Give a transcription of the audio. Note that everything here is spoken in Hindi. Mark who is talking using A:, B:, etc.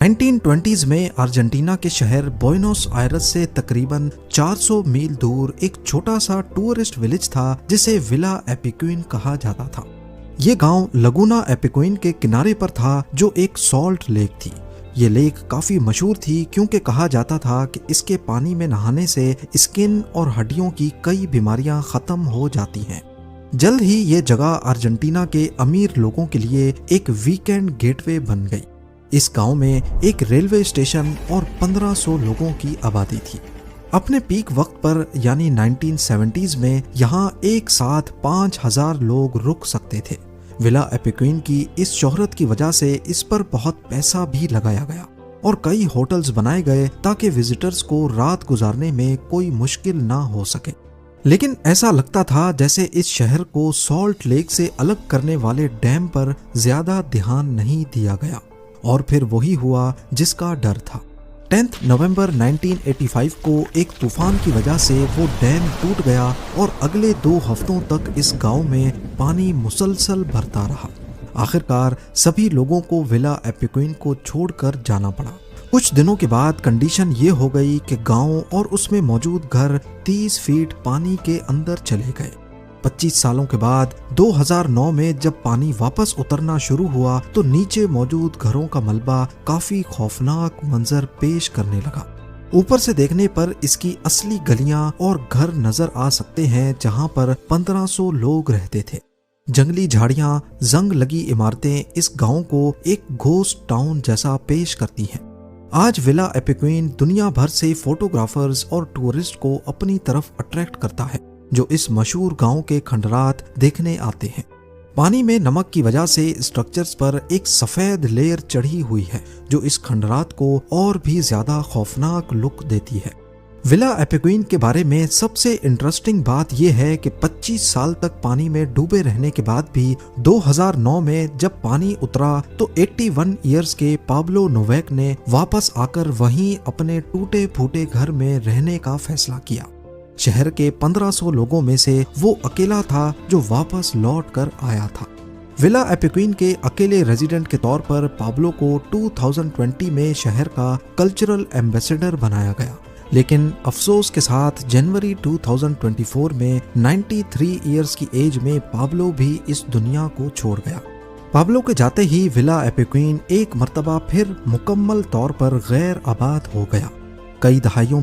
A: 1920s में अर्जेंटीना के शहर बुएनोस आयरस से तकरीबन 400 मील दूर एक छोटा सा टूरिस्ट विलेज था जिसे विला एपिक्यून कहा जाता था। ये गांव लगूना एपिक्यून के किनारे पर था जो एक सॉल्ट लेक थी। ये लेक काफी मशहूर थी क्योंकि कहा जाता था कि इसके पानी में नहाने से स्किन और हड्डियों की कई बीमारियां खत्म हो जाती हैं। जल्द ही ये जगह अर्जेंटीना के अमीर लोगों के लिए एक वीकेंड गेटवे बन गई। इस गांव में एक रेलवे स्टेशन और 1500 लोगों की आबादी थी। अपने पीक वक्त पर यानी 1970s में यहाँ एक साथ 5000 लोग रुक सकते थे। विला एपिक्यून की इस शोहरत की वजह से इस पर बहुत पैसा भी लगाया गया और कई होटल्स बनाए गए ताकि विजिटर्स को रात गुजारने में कोई मुश्किल ना हो सके। लेकिन ऐसा लगता था जैसे इस शहर को सॉल्ट लेक से अलग करने वाले डैम पर ज्यादा ध्यान नहीं दिया गया और फिर वही हुआ जिसका डर था। 10 नवंबर 1985 को एक तूफान की वजह से वो डैम टूट गया और अगले 2 हफ्तों तक इस गांव में पानी मुसलसल भरता रहा। आखिरकार सभी लोगों को विला एपिक्यून को छोड़कर जाना पड़ा। कुछ दिनों के बाद कंडीशन ये हो गई कि गांव और उसमें मौजूद घर 30 फीट पानी के अंदर चले गए। 25 सालों के बाद 2009 में जब पानी वापस उतरना शुरू हुआ तो नीचे मौजूद घरों का मलबा काफी खौफनाक मंजर पेश करने लगा। ऊपर से देखने पर इसकी असली गलियां और घर नजर आ सकते हैं जहां पर 1500 लोग रहते थे। जंगली झाड़ियां, जंग लगी इमारतें इस गांव को एक घोस्ट टाउन जैसा पेश करती हैं। आज विला एपिक्यून दुनिया भर से फोटोग्राफर्स और टूरिस्ट को अपनी तरफ अट्रैक्ट करता है जो इस मशहूर गांव के खंडरात देखने आते हैं। पानी में नमक की वजह से स्ट्रक्चर्स पर एक सफेद लेयर चढ़ी हुई है जो इस खंडरात को और भी ज्यादा खौफनाक लुक देती है। विला एपिक्यून के बारे में सबसे इंटरेस्टिंग बात यह है कि 25 साल तक पानी में डूबे रहने के बाद भी 2009 में जब पानी उतरा तो 81 इयर्स के पाब्लो नोवेक ने वापस आकर वहीं अपने टूटे फूटे घर में रहने का फैसला किया। शहर के 1500 लोगों में से वो अकेला था जो वापस लौट कर आया था। विला एपिक्यून के अकेले रेजिडेंट के तौर पर पाब्लो को 2020 में शहर का कल्चरल एम्बेसडर बनाया गया। लेकिन अफसोस के साथ जनवरी 2024 में 93 इयर्स की एज में पाब्लो भी इस दुनिया को छोड़ गया। पाब्लो के जाते ही विला एपिक्यून एक मर्तबा फिर मुकम्मल तौर पर गैर आबाद हो गया। कई दहाइयों